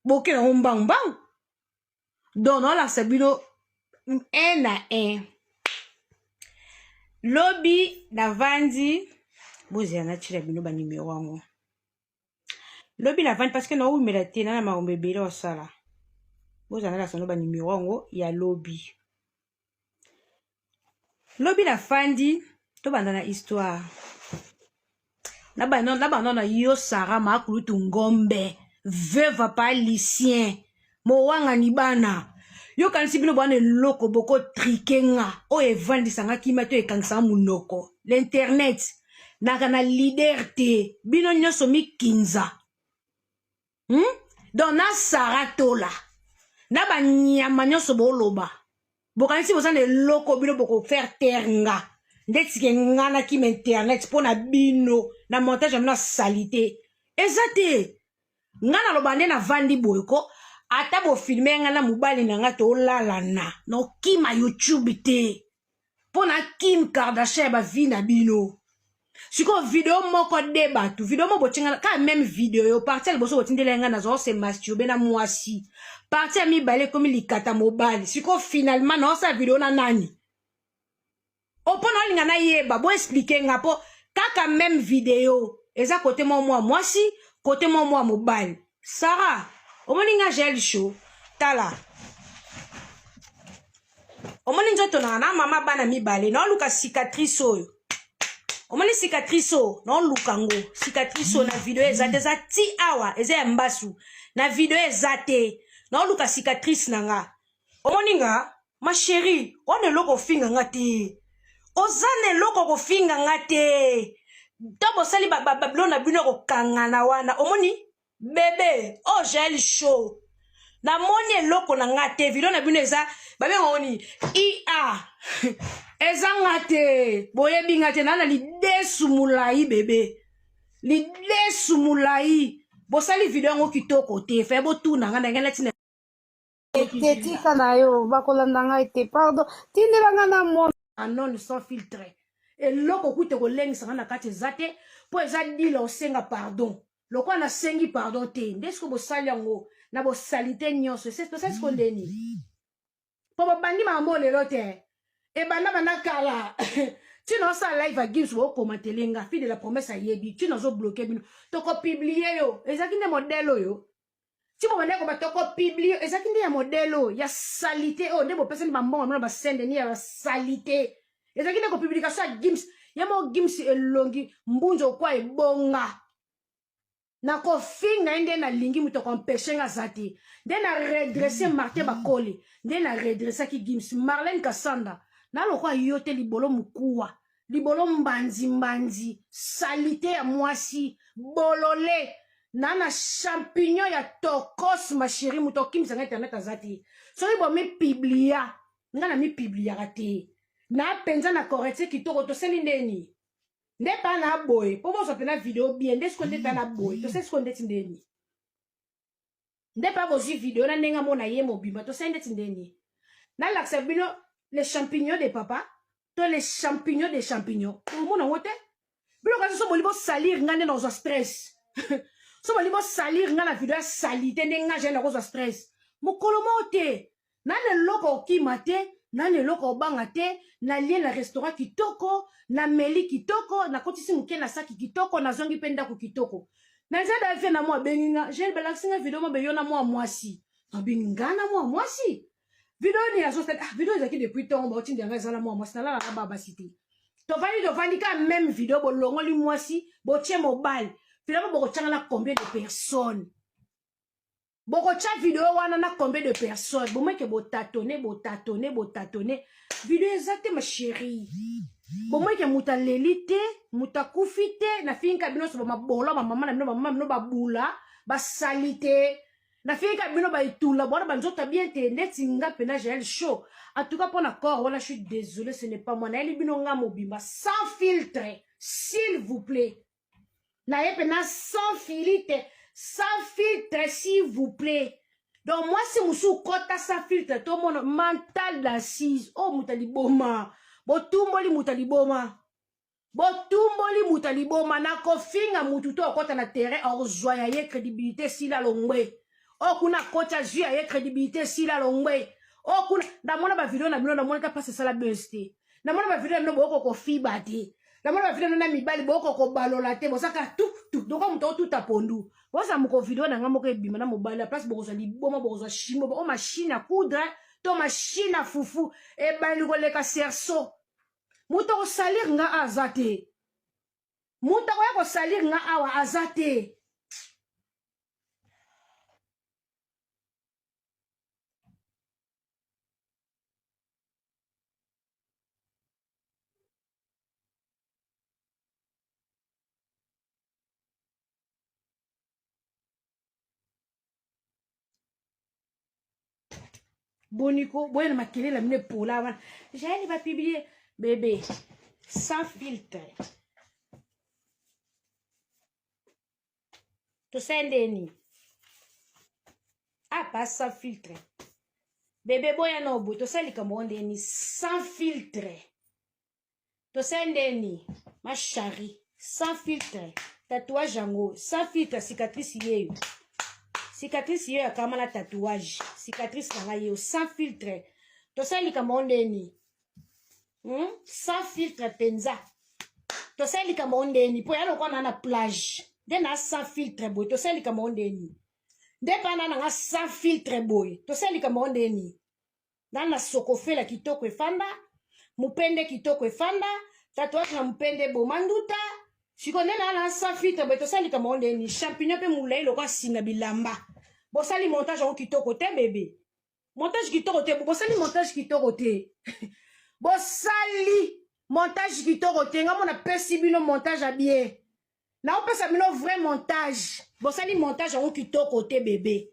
boke na bang bang. Donc non la sabino un à un. Lobby na vandi bozi na chira bino ba numéro wango. Lobby na vandi parce que na ou me la tena na ma ombebele o sala. Bozi na la sono ba numéro wango ya lobby. Lobby na vandi to banda na histoire. Na yo Sarah ma kulutu ngombe veuve pas lycien mo wanga nibana yo kanisi bino bwana loko boko trikenga o evandi sanga kimato ekangisa munoko l'internet naka na leader te bino nyoso mikinza donc na Sarah tola na ba nyama nyoso boloba bokanisi bosana loko bino boko faire ternga ndetike ngana ki internet pona bino na montage na salité ezate ngana lobande na vandi boyko ata bo filmer ngana mobali na nga to lalana no kima YouTube te pona Kim Kardashian ba vie na bino siko video moko débat video mo botinga ka même video yo partir boso botindela ngana zo se masturber na mwasi partir mi balé comme likata mobali siko finalement na sa video na nani opona linga na yeba bo expliquer nga po kaka même vidéo eza côté moi si côté moi mobile Sarah omoninga gel show tala omoni nzoto na mama bana mibale na luka cicatrice oyo omoni cicatrice o na luka ngo cicatrice o na video ezate za ti awa eza ya mbasu na video ezate na luka cicatrice nanga omoninga ma chérie on loko finga ngati ozane loko ko finga ngate tobo sali babilona bino ko kangana wana omoni bébé oh gel show na moni loko na ngate bilona bino eza babe ngoni ia eza ngate boye bingate nana li desu mulai bébé li desu mulai bo sali video ngo kitoko te fe bo tuna ngana ngana tina tetika na yo bakolanda ngai te pardon tindelanga na mo anon sans filtre et loko kute ko lengisa na kati zate po eza dila osenga pardon loko na sengi pardon te ndesko bo sali yango na bo salite nyonso c'est ça ce qu'on dit po bandi mambo lelo te e bana bana kala tu n'as ça live à Gims wo commenter lenga fi de la promesse à yebi tu n'as zo bloquer bino to ko publier yo ezaki nde modèle yo ti mo bana ko ba to ko publier ezaki nde ya modèle ya salité o nde bo personne ba mbongo na ba sende ni ya salité ezaki nde ko publication à Gims ya mo Gims elongi mbunzo kwa ebonga na ko finga inde na lingi muto ko empêcher nga zati nde na redresser Martin Bakoli nde na redresser ki Gims Marlène Kassanda na lokwa yote libolo mukuwa libolo mbanzi salité ya mwasi bolole nana champignon ya tokos ma chérie muto Gims nga internet azati so ibo mi publia nga na mi publia rate na penza na correcte kitoko to seli ndeni nde pa na boy po bozo pena video bien nde skonde pa na boy to se skonde tindeni nde pa bozi video na nenga mona ye mobimba to sende tindeni na laksa bino les champignons de papa to les champignons des champignons mona wote bino kaso so bolibo salir ngane na zo stress so bolibo salir ngana video salite ndenga jena ko zo stress mokolo mote na le loko kimate na le loko banga te na lie na restaurant kitoko na meli kitoko na kotisi muke na saki kitoko na zongi penda ku kitoko na nzada fe na mwa benginga je balaxinga video mo be yona mwa mwasi na bingana mwa mwasi video ni ya sosta video ezaki depuis temps ba otindi nga zala mwa mwasi na la na baba cité to vandi ka même video bo longoli mwasi bo tie mobile finalement bo changa na combien de personnes boko cha video wana na combien de personnes bo meke bo tâtonner video exacte ma chérie bo meke muta lelite muta kufite na finka bino so ba bola ba mama na bino ba bula ba salite na finka bino ba itula bona banzota bien te ndeti nga pena gel show en tout cas pour la corps voilà je suis désolé ce n'est pas moi na eli bino nga mobimba sans filtre s'il vous plaît na yepena sans filtre s'il vous plaît donc moi si musu kota sans filtre tout mon mental d'assise oh mutaliboma botumboli mutaliboma na kofinga mutu to kota na terrain ozwa ya ye crédibilité sila longwe O kuna kocha juu ya crédibilité sila longwe. O kuna ndamona ba video na bino ndamona ka passe sala besti. Ndamona ba video na boko ko fiba te. Ndamona ba video na mibali boko ko balola te bosaka tout donc on tout a pondu. Bosa moko video na ngamo ko ebima na mobali la place boko za liboma boko za chimo o machine à coudre to machine à fufu e bali ko leka serso. Muto ko salir nga azate. Muto ko salir nga awa azate. Bonico, bueno, ma quelle la mine pour là. J'ai pas publier bébé sans filtre. Tu sais Denis. Ah pas sans filtre. Bébé boya no bo, tu sais li comme Denis sans filtre. Tu sais Denis, ma chérie, sans filtre. Tatouage yango, sans filtre cicatrice yeyo. Cicatrice yo ya kama na tatouage. Cicatrice na yo sans filtre. To sali kama ondeni. Sans filtre penza. To sali kama ondeni. Po yalo kwa na plage. De na sans filtre boy. To sali kama ondeni. De pa na sans filtre boy. To sali kama ondeni. Na sokofela kitoko efanda. Mupende kitoko efanda. Tatouage na mupende bomanduta. Sikone na sans filtre boy. To sali kama ondeni. Champignon pe moulay lo kwa singa bilamba. Bosali montage en kitoko te bébé. Montage kitoko te. Bosali montage kitoko te. Bosali montage kitoko te. Nga mona pesi bino montage a bien. Na opesa bino vrai montage. Bosali montage en kitoko te bébé.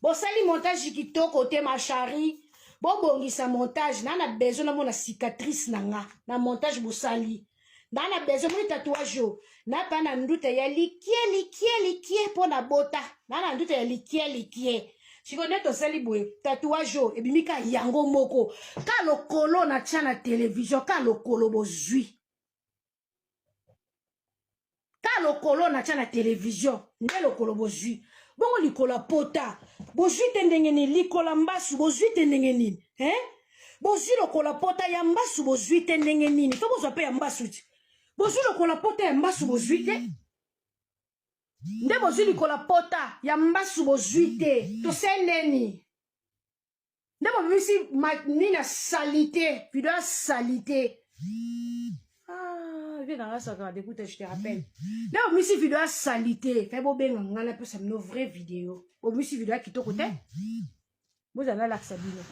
Bosali montage kitoko te ma chérie. Bobongisa montage. Na besoin na mona cicatrice na nga. Na montage bosali. Na besoin moni tatouage yo. Na pa na ndute ya likie po na bota. Na ndute ya likie. Sikone to sali boye tatouage yo ebimika yango moko. Ka lokolo na tia na télévision, ka lokolo bozui. Ka lokolo na tia na télévision, nde lokolo bozui. Bongo likola pota. Bozui tendenge ni likola mbasu bozui tendenge ni. Bozui lokola pota ya mbasu bozui tendenge nini. Fa bozwa pe ya mbasu ti. Bozui lokola pota ya mbasu bozui te. Nde bozui likola pota ya mbasu bozui te. To sendeni. Nde bozui nina salité. Puis de la salité. Ah, viens dans la saga, écoute, je te rappelle. Nde bozui vidéo la salité. Fais beau ben ngana pe sa no vraie vidéo. Bozui vidéo qui to côté. Vous avez la sabine.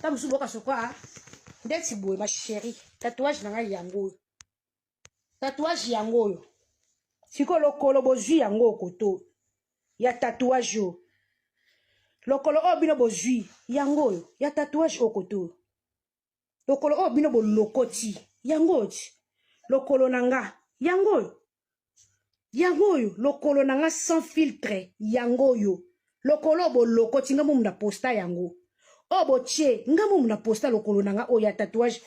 Ta musu boka sokwa. Nde si boy ma chérie. Tatouage na yango. Tatouage yango yo. Siko lokolo bozui yango koto. Ya tatouage yo. Lokolo o bino bozui yango yo. Ya tatouage o koto. Lokolo o bino bo lokoti. Yango ti. Lokolo nanga. Yango yo. Yango yo. Lokolo nanga sans filtre. Yango yo. Lokolo bo lokoti nga mumna posta yango. O bo che nga mumna posta lokolo nanga o ya tatouage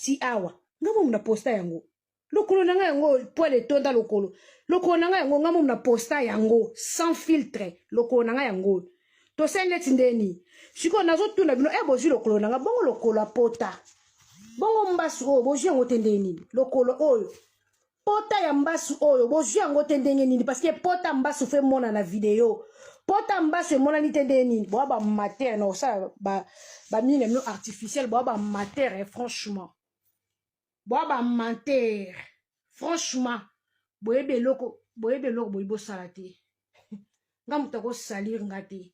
ti awa. Nga mumna posta yango. Lokolo nanga yango poil etonda lokolo. Lokolo nanga yango nga mumna posta yango sans filtre. Lokolo nanga yango. To sende tindeni. Siko nazo tuna bino bozui lokolo nanga bongo lokolo pota. Bongo mbasu o bozui yango tendeni. Lokolo oyo. Pota ya mbasu oyo bozui yango tendenge nini parce que pota mbasu fe mona na video. Pota mbasu mona ni tendeni. Bo ba mater no ça ba mine no artificiel bo ba mater franchement. Boaba mentir. Franchement, boyebe loko boyebo salate. Nga mutako salir ngate.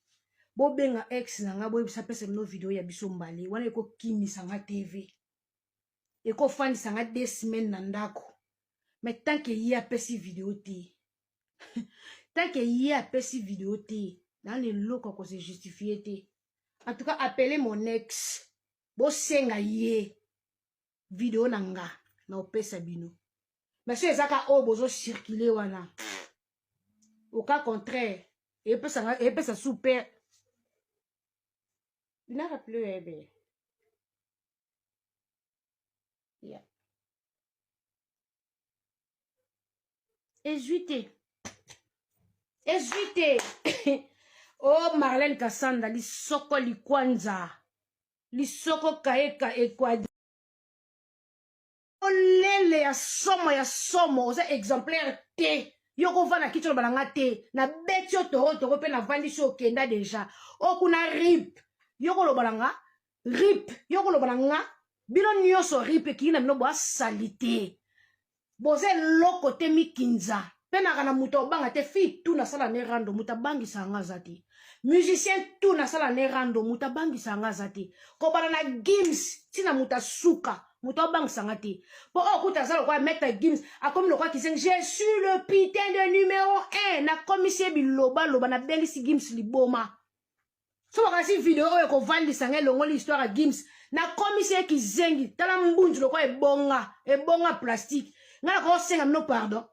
Bo benga ex na nga boyeba sapese no video ya biso mbali. Wana eko kimi sanga TV. Eko fani sanga 2 semaines na ndako. Mais tant que y a pesi vidéo te. Tant que y a pesi vidéo te. Dans les locaux qu'on se justifié te. En tout cas, appelez mon ex. Bo senga ye. Vidéo nanga na opesa bino. Mais si ezaka o bozo circuler wana. Au cas contraire, et pesa super. Il n'a rappelé ebe. Yeah. Ezuite. Oh Marlène Kassanda, lisoko likwanza. Lisoko kaeka ekwadi. Olele ya somo, oza exemplaire te. Yoko vana kicholo balanga te. Na beti yo toro pe na vandi so kenda deja. Okuna rip. Yoko lo balanga. Rip. Yoko lo balanga. Bino nyoso rip ki na mino boa salite. Boze loko te mikinza. Pena kana muta obanga te fi tu na sala ne rando muta bangi sanga zati. Musicien tu na sala ne rando muta bangi sanga zati. Kobana na games tina muta suka. Muta bangi sanga te. Po okuta sala kwa meta games akomi lo kwa kiseng je suis le putain de numéro 1 na commissaire biloba loba na bengi si games liboma. So wakasi video oyo ko vandi sanga longoli histoire a games na commissaire kizengi tala mbunju lo kwa ebonga plastique. Ngala ko senga no pardon.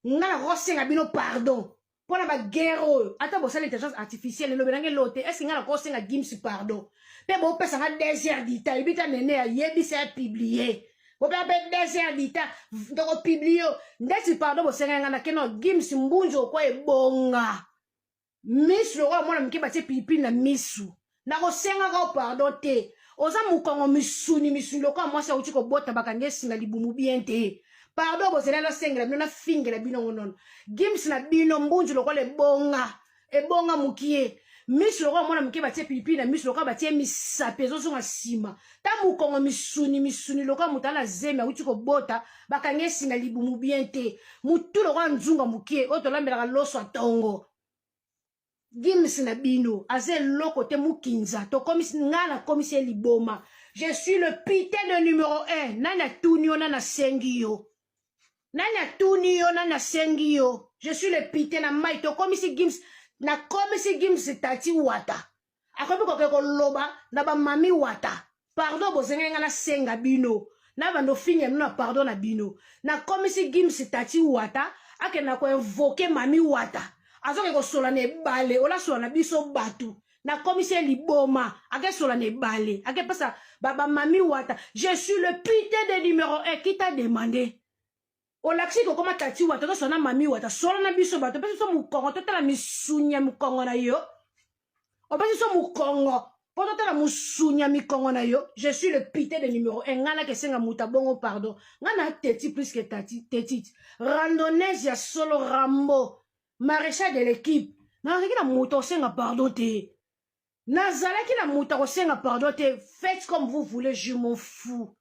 Ngala ko senga bino pardon. Pona ba guerre ata bo sala intelligence artificielle lo benange lote est-ce ngala ko senga games pardon. Pe bo pesa nga désert d'Ita ibita nene ya yebi sa publier. Bo pe désert d'Ita ndoko publier. Ndesi pardon bo senga ngana keno games mbunjo ko ebonga. Misu lo mwana mkiba te pipi na misu. Na ko senga ko pardon te. Oza mukongo misuni lo kwa mwasa uchi ko bota bakanje singa libumu bien te. Pardon bo senga lo senga bino na fingela bino ngonono. Games na bino mbunjo lo kwa le bonga. Ebonga mukie. Misu lo kwa mwana mkiba te pipi na misu lo kwa batie misapezo zonga sima. Ta mukongo misuni lo kwa mutala zeme uchi ko bota bakanje singa libumu bien te. Mutu lo kwa nzunga mukie oto lambela loso atongo. Games na bino aze loko te mukinza to ngana commissaire liboma. Je suis le putain de numéro 1. Nana tunio nana sengio. Nana tunio nana sengio. Je suis le putain na mai to commissaire Games na commissaire Games tati wata. Akobi ko loba na ba mami wata. Pardon bozenga na senga bino. Na bando finye na pardon na bino. Na commissaire Games tati wata ake na ko invoquer mami wata. Azoke ko sola ne bale ola sola na biso batu na commissaire liboma ake sola ne bale ake pasa baba mami wata. Je suis le putain de numéro 1 qui t'a demandé olaksi ko koma tati wata to sona mami wata sola na biso batu pesa so mukongo to tala misunya mukongo na yo o pesa so mukongo poto tala musunya mikongo na yo. Je suis le putain de numéro 1 ngana ke senga muta bongo pardon ngana teti plus que tati teti randonneuse ya solo Rambo maréchal de l'équipe. Nazalaki na moto senga pardon te. Nazalaki na moto senga pardon te. Faites comme vous voulez, je m'en fous.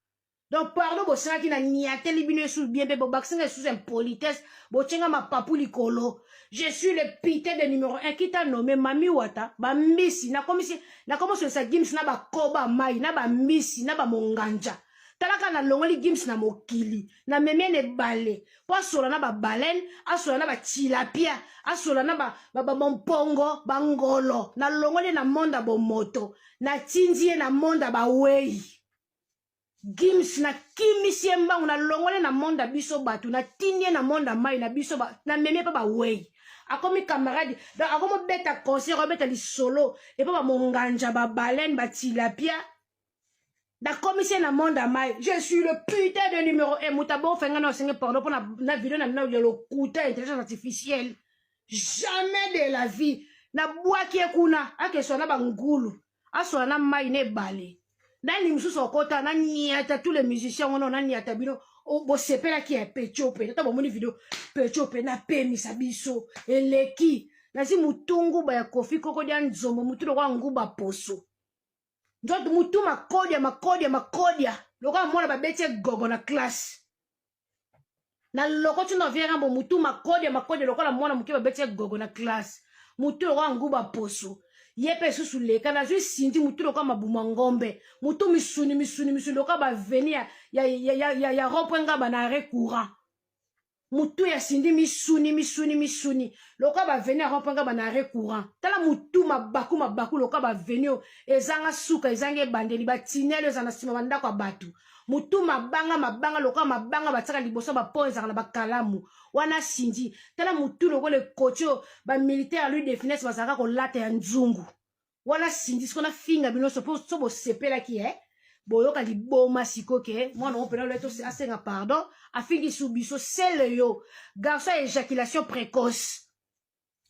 Donc pardon bo senga ki na niate libino sous bien bebo baksenga sous impolitesse bo tchenga ma papu likolo. Je suis le putain de numéro 1 qui t'a nommé Mami Wata, ba misi na commence sa Games na ba koba mai na ba misi na ba monganja. Talaka na longoli Games na mokili na memene bale po asola na ba baleine asola na ba tilapia asola na ba mpongo bangolo na longoli na monda bo moto na tindie na monda ba wei Games na kimisie mbangu na longoli na monda biso batu na tindie na monda mai na biso ba na meme pa ba wei akomi camarade donc akomo beta concert beta li solo et pa ba monganja ba baleine ba tilapia. Da commissaire na monde à maille. Je suis le putain de numéro 1. Moutabo fenga na senga pardon pour na vidéo na le couteau intelligence artificielle. Jamais de la vie. Na boaki ekuna ake so na bangulu. Aso na maille ne balé. Na ni mususu okota na niata tous les musiciens on na niata bino o bo sepela ki e pechope. Ta bo moni vidéo pechope na pemi sabiso eleki. Na si mutungu ba ya kofi koko dia nzombo mutulo kwa nguba poso. Ndoto mutu makodia loko mwana babete gogo na classe na loko tuna viera mbo mutu makodia loko la mwana muke babete gogo na classe mutu loko nguba poso yepe susu leka na zwi sindi mutu loko mabuma ngombe mutu misuni loko ba venir ya reprenga bana recourant mutu ya sindi misuni loka ba venir reprenga bana recourant tala mutu mabaku loka ba venir ezanga suka ezange bandeli ba tinelo ezana sima banda kwa batu mutu mabanga loka mabanga bataka liboso ba poza na bakalamu wana sindi tala mutu loko le kocho ba militaire lui définesse basaka ko lata ya nzungu wana sindi skona finga bino so bo sepela ki boyoka liboma sikoke mwana opena leto asenga pardon afingi subiso sele yo garçon éjaculation précoce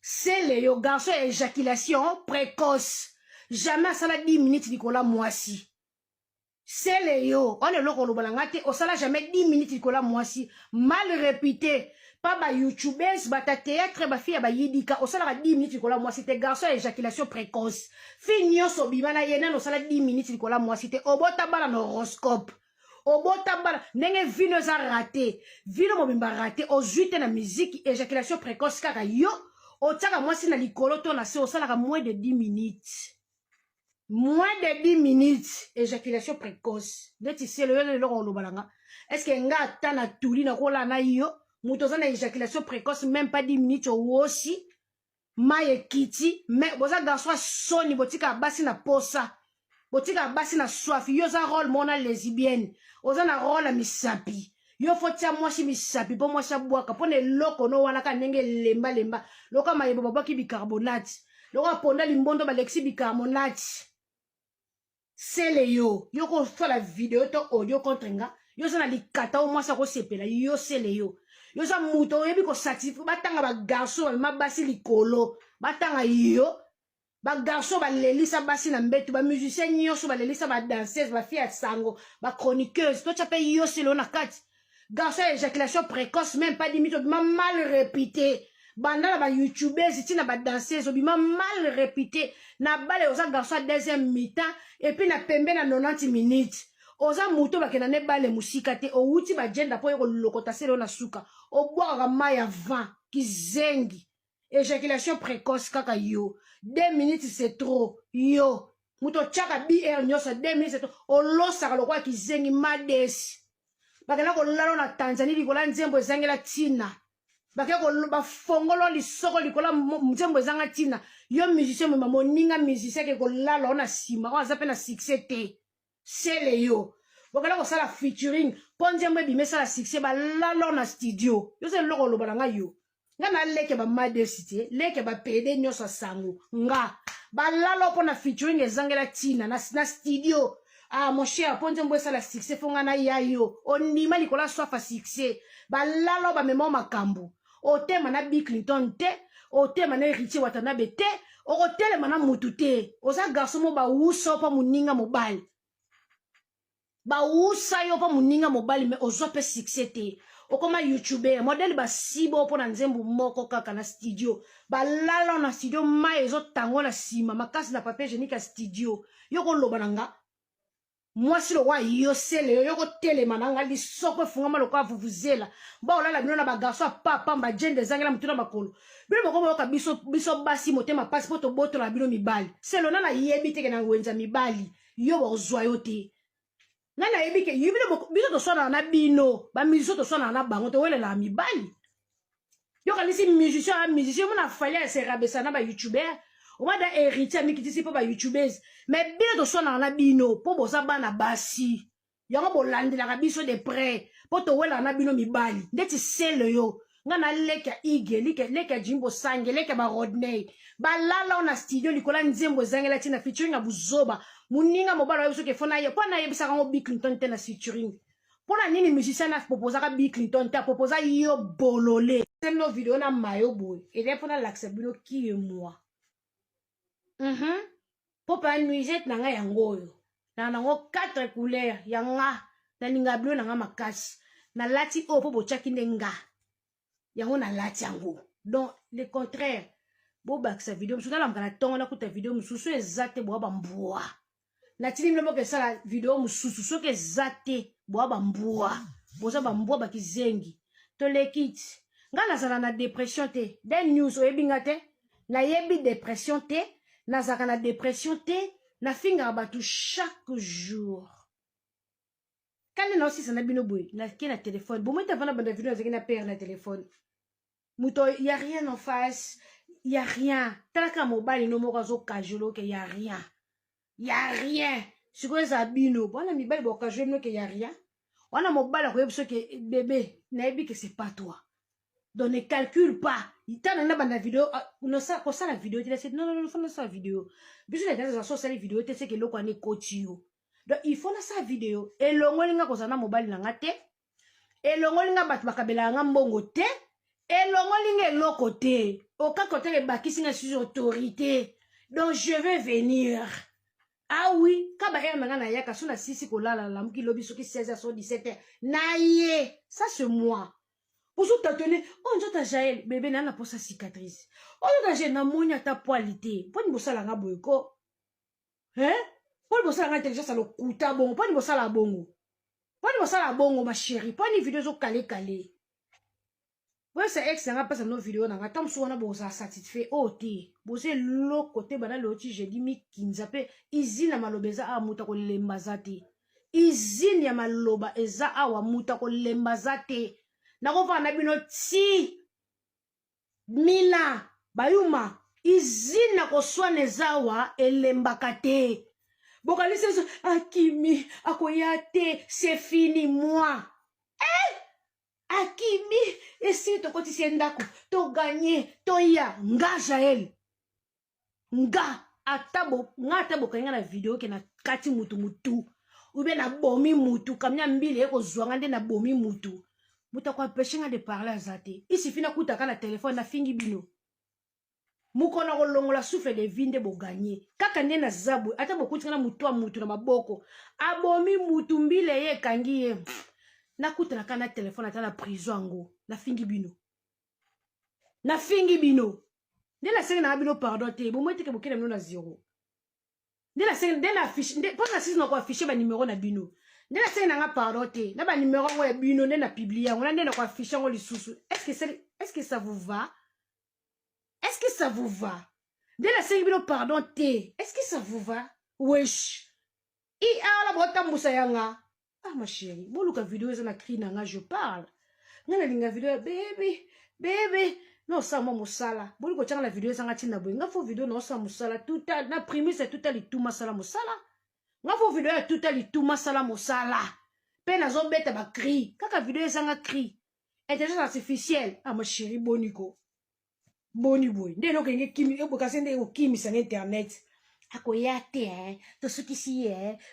C'est le garçon éjaculation précoce. Jamais ça la 10 minutes Nicolas Moisi. C'est le yo. On est là au balangate. On s'ala jamais 10 minutes Nicolas Moisi. Mal répété. Pas ba youtubers, ba ta théâtre, ba fille ba yidika. On s'ala 10 minutes Nicolas Moisi. C'était garçon éjaculation précoce. Fini so bibana yena on s'ala 10 minutes Nicolas Moisi. C'était obota bala no horoscope. Obota bala. Nenge vino za raté. Vino mobimba raté. Ozuite na musique éjaculation précoce kaka yo. Otaka Moisi na likolo to na se on s'ala moins de 10 minutes. Moins de 10 minutes, éjaculation précoce. Dès c'est le balanga. Est-ce que nga tana tuli na kola na yo, mutoza na éjaculation précoce même pas 10 minutes aussi. Maye kiti, mais boza garçon soni botika basi na posa. Botika basi na soif, yo za rôle mona lesbienne. Oza na rôle misapi. Yo fotia mwasi misapi po mwasi bwaka pone loko no wana ka nenge lemba lemba. Loka mayebo babaki bicarbonate. Loka ponda limbondo ba lexi bicarbonate. C'est le yo. Yo ko fait la vidéo to audio contre nga. Yo za na likata o mwasa ko sepela. Yo c'est le yo. Yo za muto yebi ko satisfait batanga ba garçon ma basi likolo. Batanga yo. Ba garçon ba lelisa basi na mbetu ba musicien nyonso ba lelisa ba danseuse ba fille sango ba chroniqueuse. To chape yo c'est le na kati. Garçon éjaculation précoce même pas 10 minutes mal répété. Banda ba youtubers ici na ba danseuse obima mal répété na bale oza garçon deuxième mi-temps et puis na pembe na 90 minutes oza muto ba kenane bale musika te o uti ba gender po yeko lokota selo na suka o boaka mai avant kizengi éjaculation précoce kaka yo 2 minutes c'est trop yo muto chaka BR nyosa 2 minutes c'est trop o losaka lokwa kizengi madesi ba kenako lalo na Tanzanie likola nzembo ezangela tina ba fongolo li soko likola mzembo ezanga tina yo musicien mo moninga musicien ke ko lala ona sima ko azape na succès te c'est le yo bokala ko sala featuring ponzembo bi mesa la succès ba lala na studio yo se loko lo balanga yo nga na leke ba modesty leke ba pede nyoso sango nga ba lala po na featuring ezangela tina na studio. Ah mon cher ponzembo sala succès fonga na yayo onima likola sofa succès ba lala ba memo makambu. O tema na Bill Clinton te, o tema na Richie Watanabe te, o telema na mutu te. Oza garçon mo ba usa pa muninga mobile. Ba usa yo pa muninga mobile me ozo pe succès te. O koma YouTuber, modèle ba sibo po na nzembo moko kaka na studio. Ba lala na studio ma ezo tango na sima, makasi na papier génique à studio. Yo ko loba nanga. Moi si le roi yo sele yo ko telema nanga li soko funga lo kwa vuvuzela ba olala bino na ba garçon papa mba jende zangela mutuna makolo bino moko boka biso basi motema passeport to boto la bino mibali selo na yebi teke na wenza mibali yo bozwa yo te na yebi ke yibino biso to sona na bino ba miso to sona na bango to welela mibali yo kalisi musicien mona fallait se rabesa na ba youtuber on va da héritier mi kitisi po ba youtubers mais bien to sona na bino po boza bana basi yango bolandela ka biso de près po to wela na bino mibali ndeti sele yo nga na leka ige leka jimbo sange leka ba Rodney ba lala na studio likola nzembo zangela tina featuring ya buzoba muninga mobala yo ke fona ye pona ye bisa ngo Bill Clinton te na featuring pona nini musicien na proposa ka Bill Clinton te proposa yo bololé c'est no vidéo na mayo boy et là pona l'accepte bino qui est moi. Popa nuisette nanga yangoyo. Na nango 4 couleurs yanga na linga bleu nanga makasi. Na lati o po bochaki nenga. Yango na lati yango. Donc le contraire. Bo bak sa vidéo msuka la mkana tongo na kuta vidéo msusu ezate bo bambua. Na tili mlemo ke sala vidéo msusu soke ezate bo bambua. Boza bambua bakizengi. To le kit. Nga nazala na dépression te. Den news o ebinga te. Na yebi dépression te. Nazaka na dépression te, na finga batu chaque jour. Quand on a aussi son abino boy, na qui na téléphone. Bon, moi t'as pas na bande vidéo avec na père na téléphone. Mouto, y a rien en face, y a rien. T'as qu'un mobile no mo zo kajolo que y a rien. Y a rien. C'est quoi ça abino? Bon, on a mi belle bo kajolo que y a rien. On a mobile ko yebso que bébé, na yebi que c'est pas toi. Donc ne calcule pas. Il t'a donné la vidéo. Non ça, pour ça la vidéo. Il a dit non non faut ça la vidéo. Bisous les gars ça sur la vidéo. Tu sais que l'eau qu'on est coachio. Donc il faut la sa vidéo. Et le ngolinga kozana mobile na ngate. Et le ngolinga bat bakabela nga mbongo te. elongolinga eloko te okakotaka ebakisinga sur autorité donc je vais venir. Ah oui, kaba ere nanga na yaka so na sisi kolala lamuki lobi soki 16h so 17h na ye ça c'est moi. Ozo tatone on nzota Jaël bébé na pour sa cicatrice. Ozo ta na moni ata poalité. Poni bosala nga boyko. Hein? Poni bosala nga intelligence alo kuta bongo, poni bosala bongo. Poni bosala bongo ma chérie, poni vidéo zo calé. Ouais, c'est ex nga passe nos vidéos nga tam so na boza satisfait oti. Bosé lo côté bana loti j'ai dit mi kinzape izina malobeza a muta ko lembazate. Izini ya maloba eza awa muta ko lembazate. Nakova na bino ti Mila bayuma izina ko swane zawa elembakate. Bokalise so akimi akoyate c'est fini moi. Akimi esi to koti siendako to gagner to ya nga Jaël nga atabo kanga na video ke na kati mutu ube na bomi mutu kamnya mbili eko zwanga nde na bomi mutu muta kwa peshinga de parler azate isi fina kutaka na telefone na fingi bino mukona kolongola souffle de vinde bo gagner kaka nde na zabu atabo kutika na mutu na maboko abomi mutu mbile ye kangi ye nakuta na kana telefone ata na prison ango na fingi bino nde na sengi na bino pardon te bo mwete ke bokele mino na zéro nde na sengi nde na affiche nde pas na sisi na ko afficher ba numéro na bino nde na sengi na nga pardon te na ba numéro ngo ya bino nde na publier ngo nde na ko afficher ngo lisusu est-ce que ça vous va nde na sengi bino pardon te est-ce que ça vous va wesh I ala bota mbusa yanga. Ah ma chérie, bon luka vidéo eza na cri nanga je parle. Ngana linga vidéo bébé. Non ça moi mosala. Bon luka tchanga la vidéo eza ngati na boy. Nga fo vidéo no sa mosala tout na primise tout ali tout masala mosala. Nga fo vidéo tout ali tout masala mosala. Pe na zo beta ba cri. Kaka vidéo eza nga cri. Intelligence artificielle. Ah ma chérie boniko. Boni boy. Ndeno kenge kimi ebo kasende o kimi sur internet. Akoyate to soki si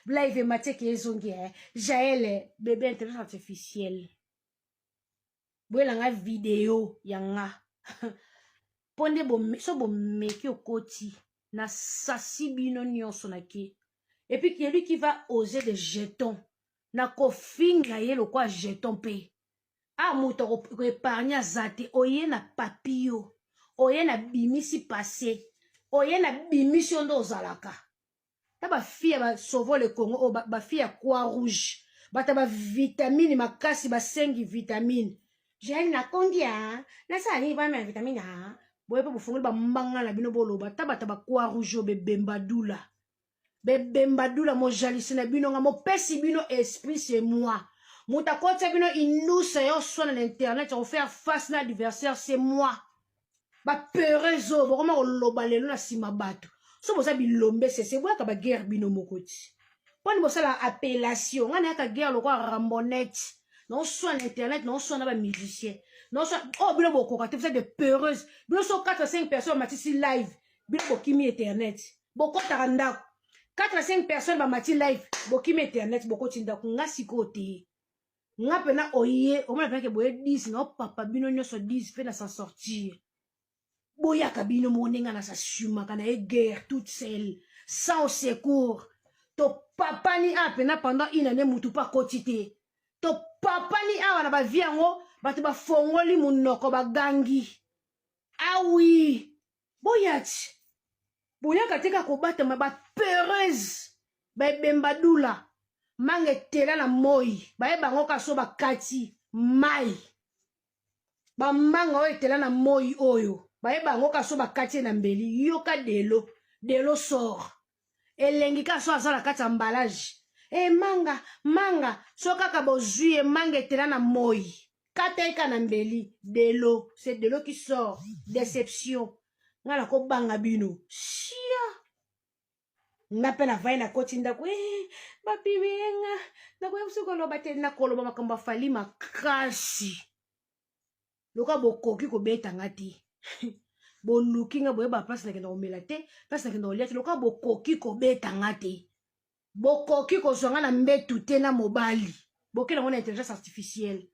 live mateke ezongi Jaël bébé intelligence artificielle boela nga vidéo yanga ponde so bo meki okoti na sasi bino nyonso na ki et puis qui est lui qui va oser des jetons na kofinga ye lo kwa jeton pe a muto ko épargner zate oye na papio oye na bimisi passé oye na bimission ndo zalaka ta ba fille ba sauver le Congo ba fille à croix rouge bata ba vitamine makasi ba 5 vitamine j'ai na kondia na sa ni ba ma vitamine ha boye pe bofungula ba mbanga na bino boloba ta bata ba croix rouge be bembadula mo jalisi na bino nga mo pesi bino esprit c'est moi muta kota bino inusa yo sona na internet pour faire face na adversaire c'est moi ba peurezo bokoma koloba lelo na sima bato so boza bilombe sese boya ka ba guerre bino mokoti poni bosala appellation ngana ka guerre lokwa rambonnette non soit na internet non soit na ba musicien non soit oh bino bokoka te vous êtes de peureuse bino so 4 à 5 personnes matisi live bino bokimi internet bokota ndako 4 à 5 personnes ba mati live bokimi internet bokoti ndako ngasi kote nga pena oye o mona pena ke boye 10 no papa bino nyoso 10 pe na s'en sortir. Boya kabino monenga na sa suma kana e guerre toute seule sans secours to papa ni apena pendant une année mutu pa kotite to papa ni awa na ba viango batu ba fongoli munoko ba gangi ah oui boyati boya katika ko bata ma ba peureuse ba bembadula mange tela na moi ba e bango kaso ba kati mai ba manga o tela na moi oyo bae bango kaso bakati na mbeli yoka delo sort elengi kaso azala kati emballage manga so kaka bozui manga etela na moi kata na mbeli delo c'est de l'eau qui sort déception ngala ko banga bino chia ngape na vai na koti ndako babibenga ndako yamsuko lo bateli na koloba makamba fali makasi loka bokoki ko beta ngati bo looking boye ba place na kenda omela te place na kenda olia te loka bokoki ko beta ngate bokoki ko zonga na mbetu te na mobali bokela ngona intelligence artificielle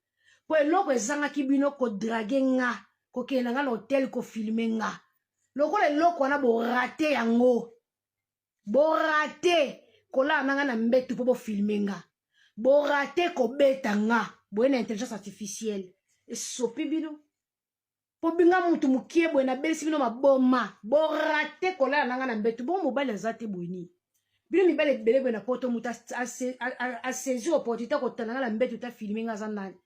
po eloko ezanga ki bino ko drague nga kokende nga na hotel kofilme nga lokola eloko wana borate yango borate kolala nanga na mbetu mpo bofilme nga borate kobeta nga boye na intelligence artificielle esopi bino po binga mutu mokie boye nabelisi bino maboma borate kolala nanga na mbetu bo mobali aza te boye nini bino mibali ebele boye na poto mutu asaisi opportunité kotala nga na mbetu ta filme nga aza nani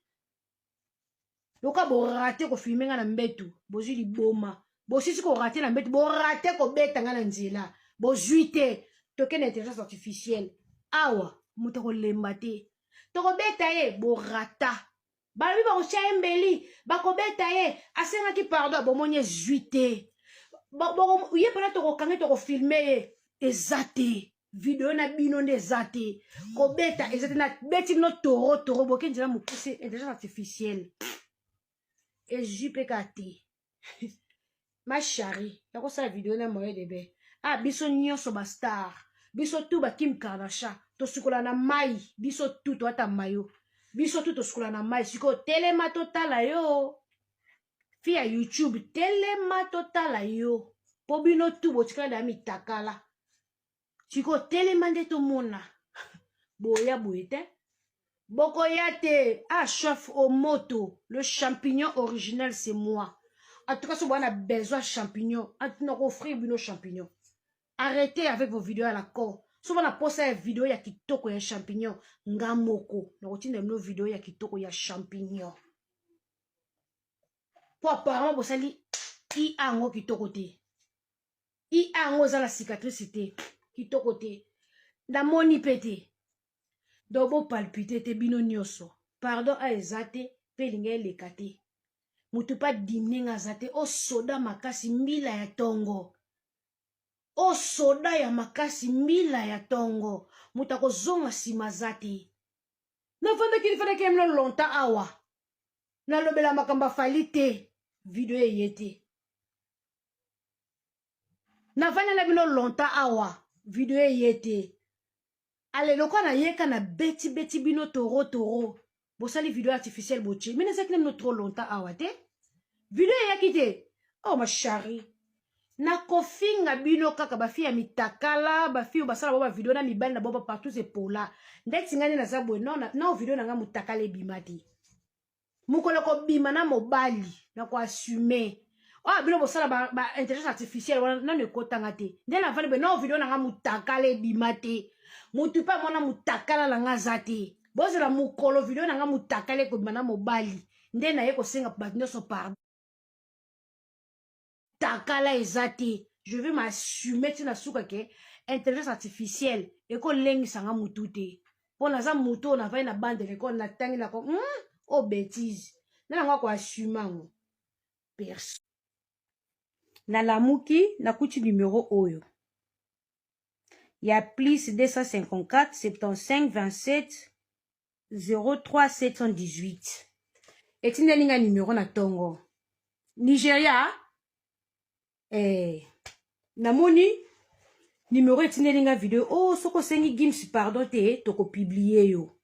loka borate kofilme nga na mbetu bozwi liboma bosisi korate na mbetu borate kobeta nga na nzela bozwi te toke na intelligence artificielle awa mutu akolemba te tokobeta ye borata balobi bakosya ye mbeli bakobeta ye asengaki pardon abomoni ezwi te ye mpona tokokange tokofilme ye eza te video na bino nde eza te kobeta eza te nabeti bino toro boke nzela mokuse intelligence artificielle ezwi mpe ka te ma shari nakosala video na moyen de be biso nyonso bastar biso tu bakim kardasha tosukola na mai biso tu toata mayo biso tu tosukola na mai sikoyo telema totala yo fi ya YouTube telema totala yo po bino tu botikala na mitakala sikoyo telema nde tomona boya boye te bokoya te chef au moto le champignon original c'est moi. En tout cas, si vous avez besoin de champignons, on va offrir nos champignons. Arrêtez avec vos vidéos à la corde. Si vous avez posté une vidéo, il y a kitoko, il y a champignons. Ngamoko. Nous retenons nos vidéos, il y a kitoko, il y a champignons. Pour apparemment, vous allez y ango kitoko te. Y ango za la cicatrice te. Kitoko te. Da moni pete. Dobo palpite te bino nyoso. Pardon a ezate, pelinge lekate. Mutu pa dimninga zate o soda makasi mbila ya tongo. O soda ya makasi mbila ya tongo. Muta ko zonga sima zate. Na fanda kili fanda kemlo lonta awa. Na lobela makamba falite. Video yete. Na fanda na bino lonta awa. Video yete. Ale loko na yeka na beti bino toro. Bosali video artificielle boche. Mais ne sais que trop longtemps awa te. Video ya kite. Oh ma chérie. Na kofinga bino kaka bafi ya mitakala, bafi yo basala boba video na mibali na boba partout c'est pour là. Ndeti ngani na zabwe non video na nga mutakala ebimati. Mukolo ko bima na mobali na ko assumer. Oh bino bosala ba intelligence artificielle na ne kotanga te. Ndela vale be non video na nga mutakala ebimati. Mutu pa mona mutakala la nga zate. Bozela mukolo video na nga mutakala ko bima na mobali. Nde na ye ko senga batino so pardon. Takala ezate, je vais m'assumer tina suka ke intelligence artificielle et ko lengi sanga mutute. Po na za muto na vai na bande le ko na tangi na ko oh bêtise. Na nga ko assumer ngo. Perso. Na lamuki na kuti numéro oyo. Ya plus 254 75 27 03 718. Etinda linga numéro na tongo. Nigeria namoni numéro etinelinga vidéo oh soko sengi gims pardon te toko publier yo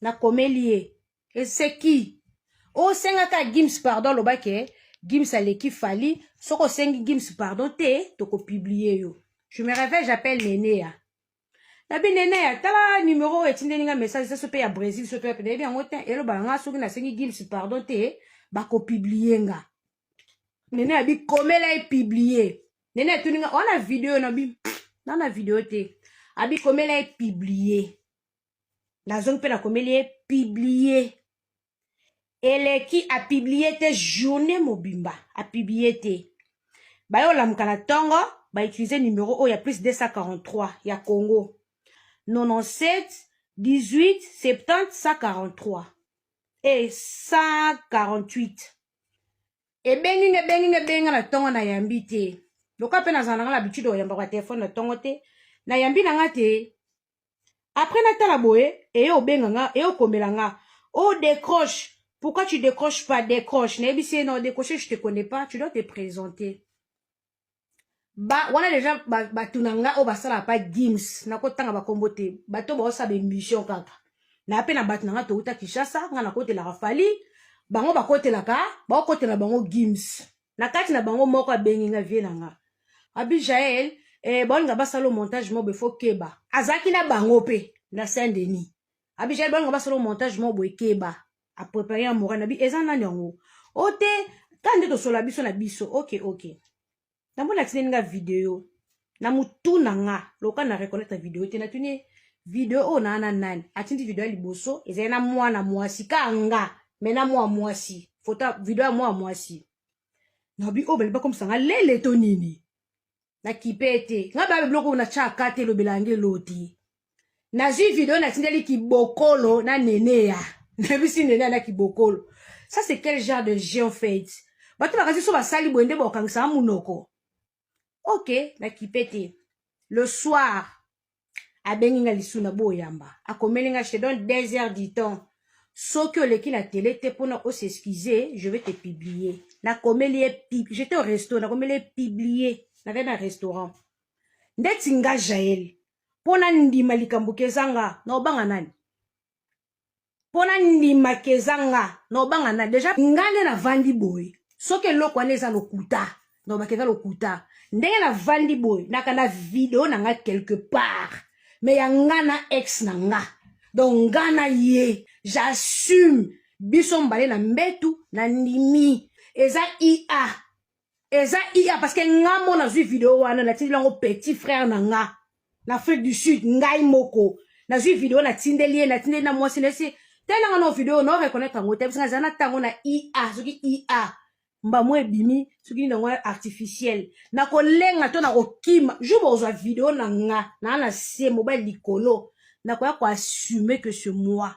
na komelie et c'est qui oh senga ka gims pardon lobake gims aleki fali soko sengi gims pardon te toko publier yo je me réveille j'appelle Nénéa nabi Nénéa tala numéro etinelinga message ça se paye à Brésil se paye bien ngotin elo banga soki na sengi gims pardon te bako publier nga Nene abi komela e publié. Nene tuninga on a vidéo na bi. Na na vidéo te. Abi komela e publié. La zone pe na komela e publié. Elle qui a publié te journée mobimba. A publié te. Ba yo la mukana tongo. Ba utiliser numéro o ya plus 243. Ya Congo. 97 18 70 143. Et 148. E bengi na tongo na yambi te. Loka pe na zananga la bitudo yamba kwa téléphone na tongo te. Na yambi na nga te. Après na tala boye, e yo benga nga, e yo kombela nga. Oh, décroche. Pourquoi tu décroches pas? Décroche. Na ebisi non, décrocher, je te connais pas. Tu dois te présenter. Ba, wana déjà, tunanga, o basala pa gims. Na kotanga ba kombo te. Bato ba osa be mission kaka. Na ape na batunanga to uta Kishasa, nga na kote la rafali. bango bakotelaka bakotela bango gims na kati na bango moko abengi nga vie na nga abi Jaël bolinga basala montage mo befo keba azaki na bango pe na Saint-Denis abi Jaël bolinga basala montage mo keba a préparer amoura na bi eza na nyango ote kande to sola biso na biso ok na mona tine nga video na mutu na nga loka na reconnaître video te na tuni video o na nani atindi video ya liboso eza na mwana mwasi ka nga mena mwa mwasi photo video ya mwa mwasi na bi o baliba comme ça nga lele to nini na kipete nga ba bloko na chaka te lo belange loti na zi video na tindeli kibokolo na nenea na bisi nenea na kibokolo ça c'est quel genre de jeu en fait bato bakasi so basali boende bokangisa munoko ok na kipete le soir abengi nga lisuna boyamba akomeli nga je te donne 2 heures du temps soki oleki na télé te pona o s'excuser je vais te publier na komeli j'étais au resto na komeli publier na ve na restaurant ndeti nga Jaël pona ndima likambo kezanga na obanga nani pona ndima kezanga na obanga nani déjà ngane na vandi boy soki eloko wana eza lokuta na obakeza lokuta ndenge na vandi boy naka na video na nga quelque part mais ya nga na ex na nga donc nga na ye j'assume biso mbale na mbetu na ndimi eza IA parce que nga mona zwi video wana na tindeli yango petit frère na nga na Afrique du Sud ngai moko na zwi video na tindeli na mwasi nesi tena nga no video no reconnaître ngo te parce que zana tango na IA soki IA mba mwe bimi soki ndongo artificiel na kolenga to na kokima jubo ozwa video na nga na se mobile likolo na koya ko assumer que c'est moi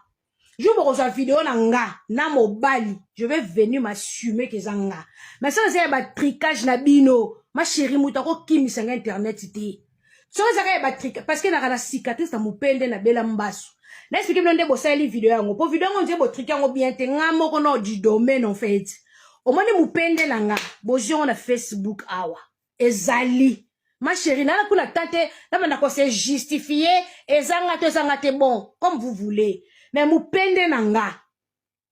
jubo ozwa video na nga na mobile je vais venir m'assumer que zanga mais ça c'est ba tricage na bino ma chérie muta ko kimisa nga internet te so ça ba tricage parce que na cicatrice na mupende na bela mbasu na expliquer blonde bosali video yango po video yango nje bo trick yango bien te nga moko no du domaine en fait au moins mupende langa bozion na Facebook awa ezali ma chérie na kuna tante na bana ko se justifier ezanga te bon comme vous voulez mais mupende nanga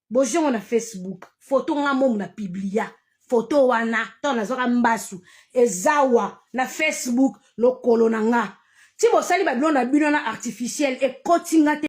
bozion na Facebook photo nga mom na publia photo wana to na zoka mbasu ezawa na Facebook lokolo nanga ti bosali ba blona bino na artificiel e kotinga